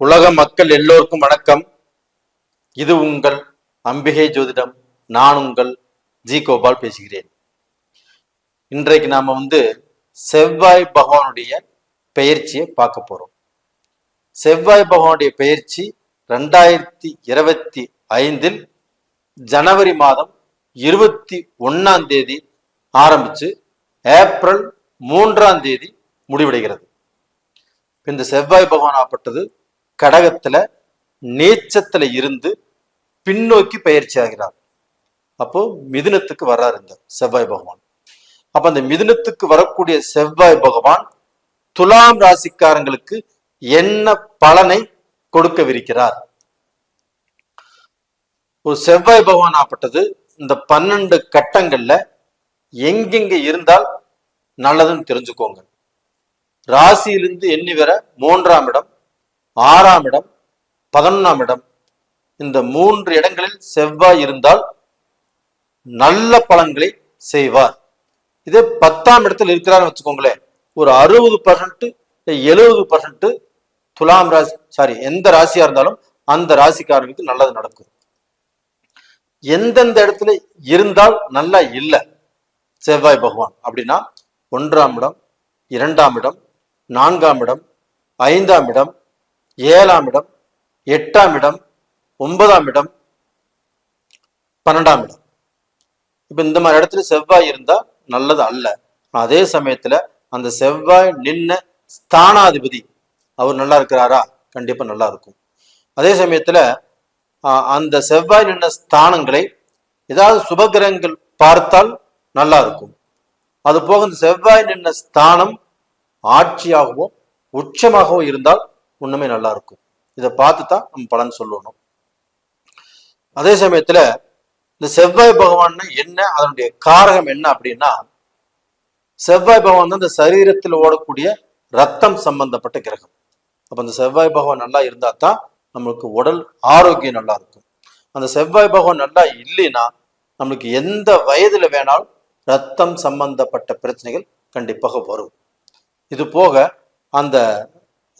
உலக மக்கள் எல்லோருக்கும் வணக்கம். இது உங்கள் அம்பிகை ஜோதிடம். நான் உங்கள் ஜி கோபால் பேசுகிறேன். இன்றைக்கு நாம செவ்வாய் பகவானுடைய பெயர்ச்சியை பார்க்க போறோம். செவ்வாய் பகவானுடைய பெயர்ச்சி 2025 ஜனவரி மாதம் 21 ஆரம்பிச்சு ஏப்ரல் 3 முடிவடைகிறது. இந்த செவ்வாய் பகவான் ஆப்பட்டது கடகத்துல நீச்சத்துல இருந்து பின்னோக்கி பயிற்சி ஆகிறார். அப்போ மிதுனத்துக்கு வர்றாரு இந்த செவ்வாய் பகவான். அப்ப அந்த மிதுனத்துக்கு வரக்கூடிய செவ்வாய் பகவான் துலாம் ராசிக்காரங்களுக்கு என்ன பலனை கொடுக்கவிருக்கிறார்? ஒரு செவ்வாய் பகவான் ஆப்பட்டது இந்த 12 கட்டங்கள்ல எங்கெங்க இருந்தால் நல்லதுன்னு தெரிஞ்சுக்கோங்க. ராசியிலிருந்து எண்ணி வர 3ஆம் இடம், 6ஆம் இடம், 11ஆம் இடம், இந்த 3 இடங்களில் செவ்வாய் இருந்தால் நல்ல பலன்களை செய்வார். இதே 10ஆம் இடத்தில் இருக்கிறார் வச்சுக்கோங்களேன், ஒரு 60% 70% துலாம் ராசி எந்த ராசியா இருந்தாலும் அந்த ராசிக்காரங்களுக்கு நல்லது நடக்கும். எந்தெந்த இடத்துல இருந்தால் நல்லா இல்லை செவ்வாய் பகவான் அப்படின்னா 1ஆம் இடம், 2ஆம் இடம், 4ஆம் இடம், 5ஆம் இடம், 7ஆம் இடம், 8ஆம் இடம், 9ஆம் இடம், 12ஆம் இடம். இப்ப இந்த மாதிரி இடத்துல செவ்வாய் இருந்தா நல்லது அல்ல. அதே சமயத்துல அந்த செவ்வாய் நின்ன ஸ்தானாதிபதி அவர் நல்லா இருக்கிறாரா? கண்டிப்பா நல்லா இருக்கும். அதே சமயத்துல அந்த செவ்வாய் நின்ன ஸ்தானங்களை ஏதாவது சுபகிரகங்கள் பார்த்தால் நல்லா இருக்கும். அது போக இந்த செவ்வாய் நின்ன ஸ்தானம் ஆட்சியாகவோ உச்சமாகவோ இருந்தால் ஒண்ணுமே நல்லா இருக்கும். இதை பார்த்து தான் நம்ம பலன் சொல்லணும். அதே சமயத்துல இந்த செவ்வாய் பகவான் என்ன, அதனுடைய காரகம் என்ன அப்படின்னா, செவ்வாய் பகவான் தான் இந்த சரீரத்தில் ஓடக்கூடிய ரத்தம் சம்பந்தப்பட்ட கிரகம். அப்ப அந்த செவ்வாய் பகவான் நல்லா இருந்தா தான் நம்மளுக்கு உடல் ஆரோக்கியம் நல்லா இருக்கும். அந்த செவ்வாய் பகவான் நல்லா இல்லைன்னா நம்மளுக்கு எந்த வயதுல வேணாலும் ரத்தம் சம்பந்தப்பட்ட பிரச்சனைகள் கண்டிப்பாக வரும். இது போக அந்த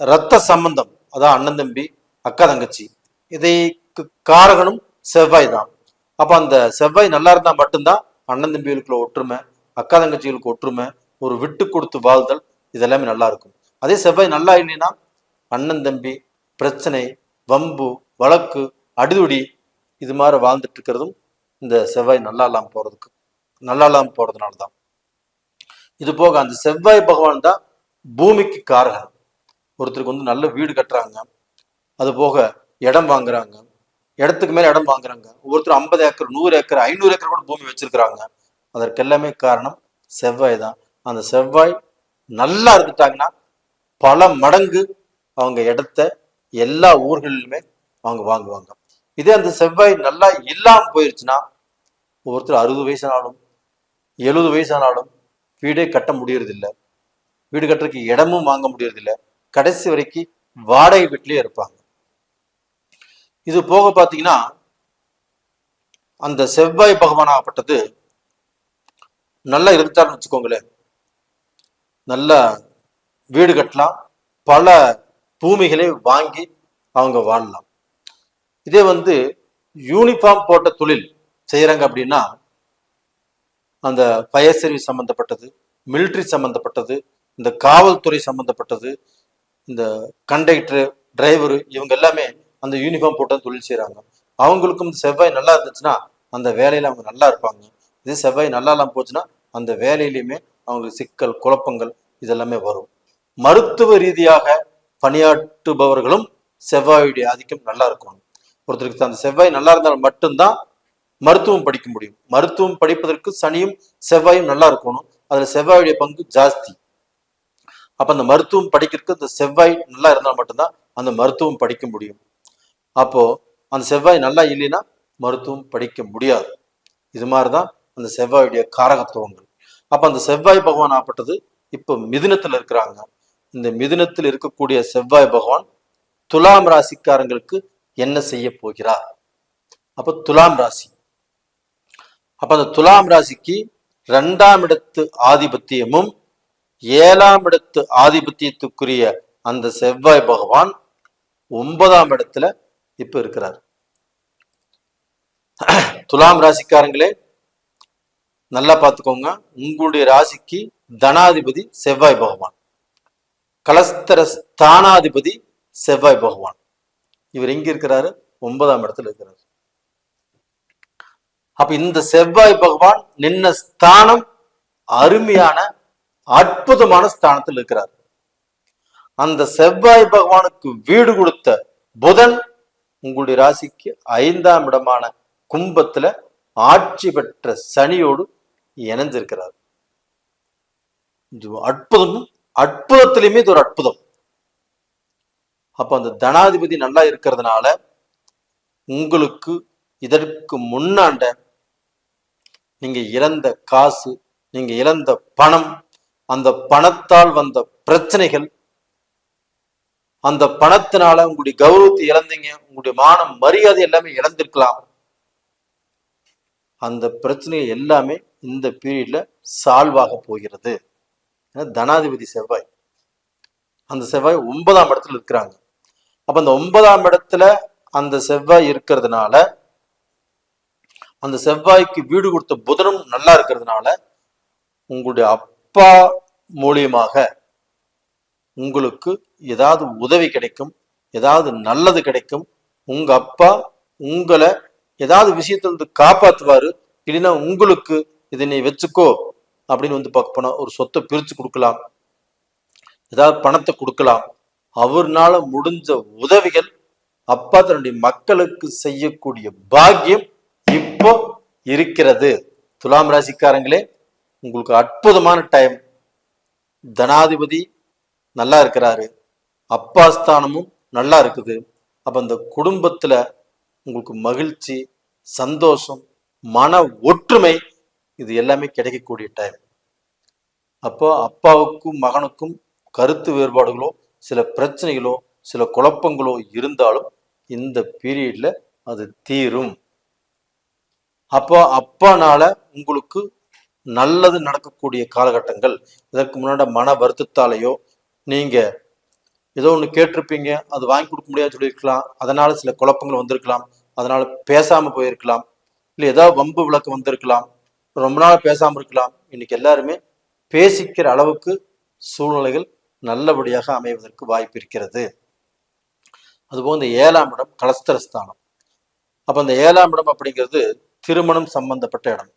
இரத்த சம்பந்தம், அதான் அண்ணன் தம்பி அக்கா தங்கச்சி, இதைக்கு காரகனும் செவ்வாய் தான். அப்ப அந்த செவ்வாய் நல்லா இருந்தா மட்டும்தான் அண்ணன் தம்பிகளுக்குள்ள ஒற்றுமை, அக்கா தங்கச்சிகளுக்கு ஒற்றுமை, ஒரு விட்டு கொடுத்து வாழ்தல், இதெல்லாமே நல்லா இருக்கும். அதே செவ்வாய் நல்லா இல்லைன்னா அண்ணன் தம்பி பிரச்சனை, வம்பு, வழக்கு, அடிதுடி, இது மாதிரி வாழ்ந்துட்டு இருக்கிறதும் இந்த செவ்வாய் நல்லா இல்லாம போறதுனால தான். இது போக அந்த செவ்வாய் பகவான் தான் பூமிக்கு காரகன். ஒருத்தருக்கு நல்ல வீடு கட்டுறாங்க, அது போக இடம் வாங்குறாங்க, இடத்துக்கு மேல இடம் வாங்குறாங்க, ஒவ்வொருத்தரும் 50 ஏக்கர் 100 ஏக்கர் 500 ஏக்கர் கூட பூமி வச்சிருக்கிறாங்க. அதற்கெல்லாமே காரணம் செவ்வாய் தான். அந்த செவ்வாய் நல்லா இருந்துட்டாங்கன்னா பல மடங்கு அவங்க இடத்த எல்லா ஊர்களிலுமே அவங்க வாங்குவாங்க. இதே அந்த செவ்வாய் நல்லா இல்லாம போயிருச்சுன்னா ஒவ்வொருத்தர் 60 வயசானாலும் 70 வயசானாலும் வீடே கட்ட முடியறதில்லை, வீடு கட்டுறதுக்கு இடமும் வாங்க முடியறதில்லை, கடைசி வரைக்கும் வாடகை வீட்டிலேயே இருப்பாங்க. இது போக பாத்தீங்கன்னா அந்த செவ்வாய் பகவானாகப்பட்டது நல்லா இருந்தாலும் வச்சுக்கோங்களேன், நல்லா வீடு கட்டலாம், பல பூமிகளை வாங்கி அவங்க வாழலாம். இதே யூனிஃபார்ம் போட்ட தொழில் செய்யறாங்க அப்படின்னா அந்த ஃபயர் சர்வீஸ் சம்பந்தப்பட்டது, மிலிட்ரி சம்பந்தப்பட்டது, இந்த காவல்துறை சம்பந்தப்பட்டது, இந்த கண்டக்டர், டிரைவரு, இவங்க எல்லாமே அந்த யூனிஃபார்ம் போட்ட தொழில் செய்யறாங்க. அவங்களுக்கும் செவ்வாய் நல்லா இருந்துச்சுன்னா அந்த வேலையில அவங்க நல்லா இருப்பாங்க. இதே செவ்வாய் நல்லா இல்லாம போச்சுன்னா அந்த வேலையிலுமே அவங்களுக்கு சிக்கல், குழப்பங்கள் இதெல்லாமே வரும். மருத்துவ ரீதியாக பணியாற்றுபவர்களும் செவ்வாயுடைய ஆதிக்கம் நல்லா இருக்கும். ஒருத்தருக்கு அந்த செவ்வாய் நல்லா இருந்தால் மட்டும்தான் மருத்துவம் படிக்க முடியும். மருத்துவம் படிப்பதற்கு சனியும் செவ்வாயும் நல்லா இருக்கணும். அதுல செவ்வாயுடைய பங்கு ஜாஸ்தி. அப்ப அந்த மருத்துவம் படிக்கிறதுக்கு அந்த செவ்வாய் நல்லா இருந்தால் மட்டும்தான் அந்த மருத்துவம் படிக்க முடியும். அப்போ அந்த செவ்வாய் நல்லா இல்லைன்னா மருத்துவம் படிக்க முடியாது. இது மாதிரிதான் அந்த செவ்வாயுடைய காரகத்துவங்கள். அப்ப அந்த செவ்வாய் பகவான் ஆப்பட்டது இப்போ மிதுனத்துல இருக்கிறாங்க. இந்த மிதுனத்தில் இருக்கக்கூடிய செவ்வாய் பகவான் துலாம் ராசிக்காரங்களுக்கு என்ன செய்ய போகிறார்? அப்ப துலாம் ராசி, அப்ப அந்த துலாம் ராசிக்கு 2ஆம் இடத்து ஆதிபத்தியமும் 7ஆம் இடத்து ஆதிபத்தியத்துக்குரிய அந்த செவ்வாய் பகவான் 9ஆம் இடத்துல இப்ப இருக்கிறார். துலாம் ராசிக்காரங்களே நல்லா பார்த்துக்கோங்க. உங்களுடைய ராசிக்கு தனாதிபதி செவ்வாய் பகவான், கலஸ்தர ஸ்தானாதிபதி செவ்வாய் பகவான். இவர் எங்க இருக்கிறாரு? 9ஆம் இடத்துல இருக்கிறார். அப்ப இந்த செவ்வாய் பகவான் நின்ன ஸ்தானம் அருமையான அற்புதமான ஸ்தானத்தில் இருக்கிறார். அந்த செவ்வாய் பகவானுக்கு வீடு கொடுத்த புதன் உங்களுடைய ராசிக்கு 5ஆம் இடமான கும்பத்துல ஆட்சி பெற்ற சனியோடு இணைஞ்சிருக்கிறார். அற்புதமும் அற்புதத்திலுமே இது ஒரு அற்புதம். அப்ப அந்த தனாதிபதி நல்லா இருக்கிறதுனால உங்களுக்கு இதற்கு முன்னாண்ட நீங்க இழந்த காசு, நீங்க இழந்த பணம், அந்த பணத்தால் வந்த பிரச்சனைகள், அந்த பணத்தினால உங்களுடைய கௌரவத்தை இழந்தீங்க, உங்களுடைய மானம் மரியாதை எல்லாமே இழந்திருக்கலாம். அந்த பிரச்சனை எல்லாமே இந்த பீரியட்ல சால்வ் ஆக போகிறது. தனாதிபதி செவ்வாய், அந்த செவ்வாய் 9ஆம் இடத்துல இருக்கிறாங்க. அப்ப அந்த 9ஆம் இடத்துல அந்த செவ்வாய் இருக்கிறதுனால, அந்த செவ்வாய்க்கு வீடு கொடுத்த புதனும் நல்லா இருக்கிறதுனால உங்களுடைய அப்பா மூலியமாக உங்களுக்கு ஏதாவது உதவி கிடைக்கும், ஏதாவது நல்லது கிடைக்கும். உங்க அப்பா உங்களை ஏதாவது விஷயத்திலிருந்து காப்பாத்துவாரு. இல்லைன்னா உங்களுக்கு இதை நீ வச்சுக்கோ அப்படின்னு வந்து பார்க்க போனா ஒரு சொத்தை பிரிச்சு கொடுக்கலாம், ஏதாவது பணத்தை கொடுக்கலாம். அவர்னால முடிஞ்ச உதவிகள் அப்பா தன்னுடைய மக்களுக்கு செய்யக்கூடிய பாக்கியம் இப்போ இருக்கிறது. துலாம் ராசிக்காரங்களே உங்களுக்கு அற்புதமான டைம். தனாதிபதி நல்லா இருக்கிறாரு, அப்பா ஸ்தானமும் நல்லா இருக்குது. அப்ப அந்த குடும்பத்துல உங்களுக்கு மகிழ்ச்சி, சந்தோஷம், மன ஒற்றுமை இது எல்லாமே கிடைக்கக்கூடிய டைம். அப்போ அப்பாவுக்கும் மகனுக்கும் கருத்து வேறுபாடுகளோ, சில பிரச்சனைகளோ, சில குழப்பங்களோ இருந்தாலும் இந்த பீரியட்ல அது தீரும். அப்போ அப்பானால உங்களுக்கு நல்லது நடக்கக்கூடிய காலகட்டங்கள். இதற்கு முன்னாடி மன வருத்தத்தாலேயோ, நீங்க ஏதோ ஒன்று கேட்டிருப்பீங்க, அது வாங்கி கொடுக்க முடியாது சொல்லியிருக்கலாம், அதனால சில குழப்பங்கள் வந்திருக்கலாம், அதனால பேசாம போயிருக்கலாம், இல்லை ஏதாவது வம்பு விளக்கம் வந்திருக்கலாம், ரொம்ப நாள் பேசாம இருக்கலாம். இன்னைக்கு எல்லாருமே பேசிக்கிற அளவுக்கு சூழ்நிலைகள் நல்லபடியாக அமைவதற்கு வாய்ப்பு இருக்கிறது. அதுபோல் இந்த 7ஆம் இடம் கலஸ்தரஸ்தானம். அப்ப அந்த 7ஆம் இடம் அப்படிங்கிறது திருமணம் சம்பந்தப்பட்ட இடம்.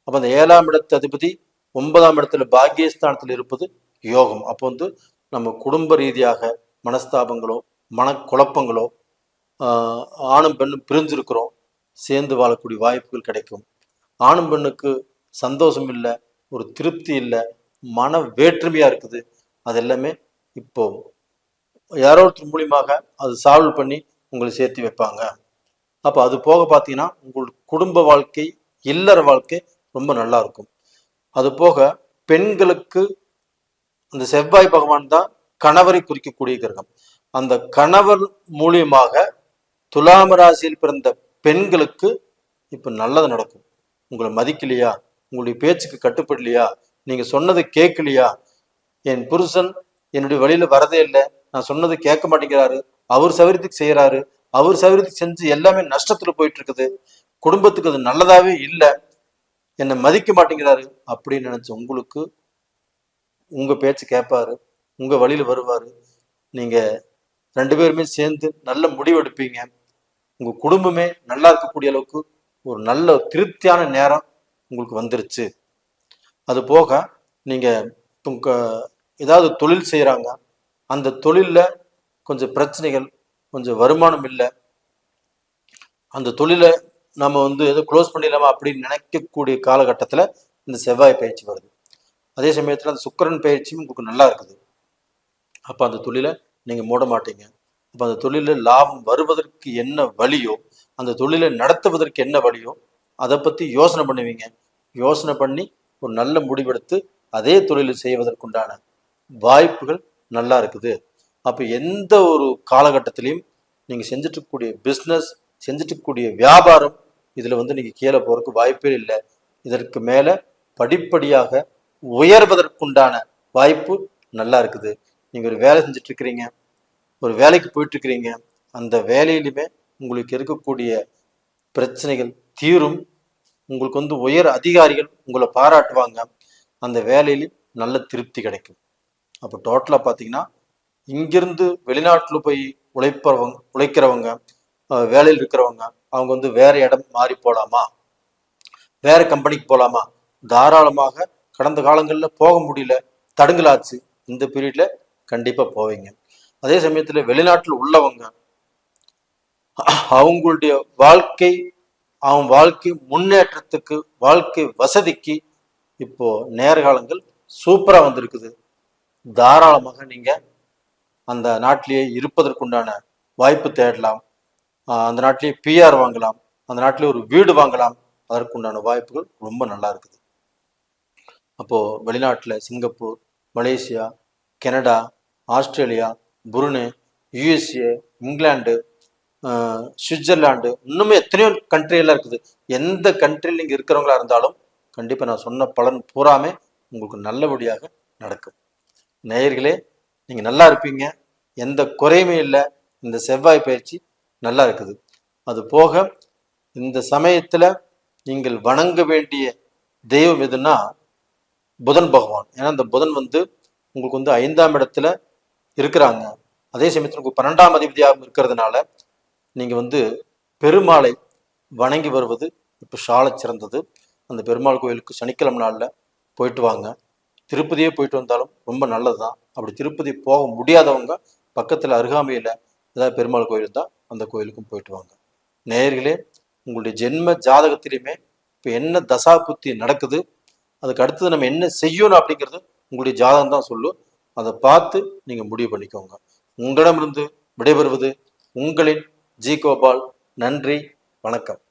அப்ப அந்த 7ஆம் இடத்து அதிபதி 9ஆம் இடத்துல பாக்கியஸ்தானத்தில் இருப்பது யோகம். அப்போ வந்து நம்ம குடும்ப ரீதியாக மனஸ்தாபங்களோ, மனக்குழப்பங்களோ, ஆணும் பெண்ணும் பிரிஞ்சிருக்கிறோம், சேர்ந்து வாழக்கூடிய வாய்ப்புகள் கிடைக்கும். ஆணும் பெண்ணுக்கு சந்தோஷம் இல்லை, ஒரு திருப்தி இல்லை, மன வேற்றுமையா இருக்குது, அது எல்லாமே இப்போ யாரோ ஒருத்தர் மூலியமாக அது சால்வ் பண்ணி உங்களை சேர்த்து வைப்பாங்க. அப்போ அது போக பார்த்தீங்கன்னா உங்களுக்கு குடும்ப வாழ்க்கை, இல்லற வாழ்க்கை ரொம்ப நல்லா இருக்கும். அது போக பெண்களுக்கு அந்த செவ்வாய் பகவான் தான் கணவரை குறிக்கக்கூடிய கிரகம். அந்த கணவர் மூலியமாக துலாம ராசியில் பிறந்த பெண்களுக்கு இப்ப நல்லது நடக்கும். உங்களை மதிக்கலையா, உங்களுடைய பேச்சுக்கு கட்டுப்படலையா, நீங்க சொன்னது கேட்கலையா, என் புருஷன் என்னுடைய வழியில வரதே இல்லை, நான் சொன்னது கேட்க மாட்டேங்கிறாரு, அவர் சௌகரியத்துக்கு செய்யறாரு, அவர் சௌகரியத்துக்கு செஞ்சு எல்லாமே நஷ்டத்துல போயிட்டு இருக்குது, குடும்பத்துக்கு அது நல்லதாவே இல்லை, என்னை மதிக்க மாட்டேங்கிறாரு அப்படின்னு நினைச்ச உங்களுக்கு உங்க பேச்சு கேட்பாரு, உங்க வழியில வருவாரு. நீங்க 2 பேருமே சேர்ந்து நல்ல முடிவு எடுப்பீங்க. உங்க குடும்பமே நல்லா இருக்கக்கூடிய அளவுக்கு ஒரு நல்ல திருப்தியான நேரம் உங்களுக்கு வந்துருச்சு. அது போக நீங்க உங்க ஏதாவது தொழில் செய்யறாங்க, அந்த தொழில்ல கொஞ்சம் பிரச்சனைகள், கொஞ்சம் வருமானம் இல்லை, அந்த தொழிலை நம்ம வந்து ஏதோ க்ளோஸ் பண்ணிடலாமா அப்படின்னு நினைக்கக்கூடிய காலகட்டத்துல இந்த செவ்வாய் பயிற்சி வருது. அதே சமயத்துல அந்த சுக்கிரன் பயிற்சியும் உங்களுக்கு நல்லா இருக்குது. அப்ப அந்த தொழிலை நீங்க மூட மாட்டீங்க. அப்ப அந்த தொழில லாபம் வருவதற்கு என்ன வழியோ, அந்த தொழிலை நடத்துவதற்கு என்ன வழியோ அதை பத்தி யோசனை பண்ணுவீங்க. யோசனை பண்ணி ஒரு நல்ல முடிவெடுத்து அதே தொழிலை செய்வதற்குண்டான வாய்ப்புகள் நல்லா இருக்குது. அப்ப எந்த ஒரு காலகட்டத்திலையும் நீங்க செஞ்சுட்டு இருக்கக்கூடிய பிஸ்னஸ், செஞ்சுட்டு இருக்கக்கூடிய வியாபாரம், இதுல வந்து நீங்க கீழே போறதுக்கு வாய்ப்பே இல்லை. இதற்கு மேல படிப்படியாக உயர்வதற்குண்டான வாய்ப்பு நல்லா இருக்குது. நீங்க ஒரு வேலை செஞ்சுட்டு இருக்கிறீங்க, ஒரு வேலைக்கு போயிட்டு இருக்கிறீங்க, அந்த வேலையிலுமே உங்களுக்கு இருக்கக்கூடிய பிரச்சனைகள் தீரும். உங்களுக்கு வந்து உயர் அதிகாரிகள் உங்களை பாராட்டுவாங்க. அந்த வேலையிலும் நல்ல திருப்தி கிடைக்கும். அப்போ டோட்டலாக பார்த்தீங்கன்னா இங்கிருந்து வெளிநாட்டில் போய் உழைக்கிறவங்க வேலையில் இருக்கிறவங்க அவங்க வந்து வேற இடம் மாறி போகலாமா, வேற கம்பெனிக்கு போகலாமா, தாராளமாக. கடந்த காலங்களில் போக முடியல, தடுங்கலாச்சு, இந்த பீரியட்ல கண்டிப்பாக போவீங்க. அதே சமயத்தில் வெளிநாட்டில் உள்ளவங்க அவங்களுடைய வாழ்க்கை முன்னேற்றத்துக்கு, வாழ்க்கை வசதிக்கு இப்போ நேர்காலங்கள் சூப்பரா வந்திருக்குது. தாராளமாக நீங்க அந்த நாட்டிலேயே இருப்பதற்குண்டான வாய்ப்பு தேடலாம். அந்த நாட்டிலேயே பிஆர் வாங்கலாம், அந்த நாட்டிலே ஒரு வீடு வாங்கலாம். அதற்குண்டான வாய்ப்புகள் ரொம்ப நல்லா இருக்குது. அப்போ வெளிநாட்டில் Singapore, Malaysia, Canada, Australia, Brunei, USA, England, Switzerland, இன்னுமே எத்தனையோ கண்ட்ரி எல்லாம் இருக்குது. எந்த கண்ட்ரியில் நீங்க இருக்கிறவங்களா இருந்தாலும் கண்டிப்பா நான் சொன்ன பலன் பூராமே உங்களுக்கு நல்லபடியாக நடக்கும். நேயர்களே, நீங்க நல்லா இருப்பீங்க, எந்த குறையுமே இல்லை. இந்த செவ்வாய் பயிற்சி நல்லா இருக்குது. அது போக இந்த சமயத்துல நீங்கள் வணங்க வேண்டிய தெய்வம் எதுன்னா புதன் பகவான். ஏன்னா இந்த புதன் வந்து உங்களுக்கு வந்து 5ஆம் இடத்துல இருக்கிறாங்க. அதே சமயத்தில் உங்களுக்கு 12ஆம் அதிபதியாக இருக்கிறதுனால நீங்க வந்து பெருமாளை வணங்கி வருவது இப்போ சால சிறந்தது. அந்த பெருமாள் கோயிலுக்கு சனிக்கிழமை நாளில் போயிட்டு வாங்க. திருப்பதியே போயிட்டு வந்தாலும் ரொம்ப நல்லது தான். அப்படி திருப்பதி போக முடியாதவங்க பக்கத்தில் அருகாமையில் ஏதாவது பெருமாள் கோயில் இருந்தால் அந்த கோயிலுக்கும் போயிட்டு வாங்க. நேயர்களே, உங்களுடைய ஜென்ம ஜாதகத்திலையுமே இப்போ என்ன தசா புத்தி நடக்குது, அதுக்கு அடுத்தது நம்ம என்ன செய்யணும் அப்படிங்கிறது உங்களுடைய ஜாதகம் தான் சொல்லும். அதை பார்த்து நீங்கள் முடிவு பண்ணிக்கோங்க. உங்களிடமிருந்து விடைபெறுவது உங்களின் ஜி கோபால். நன்றி, வணக்கம்.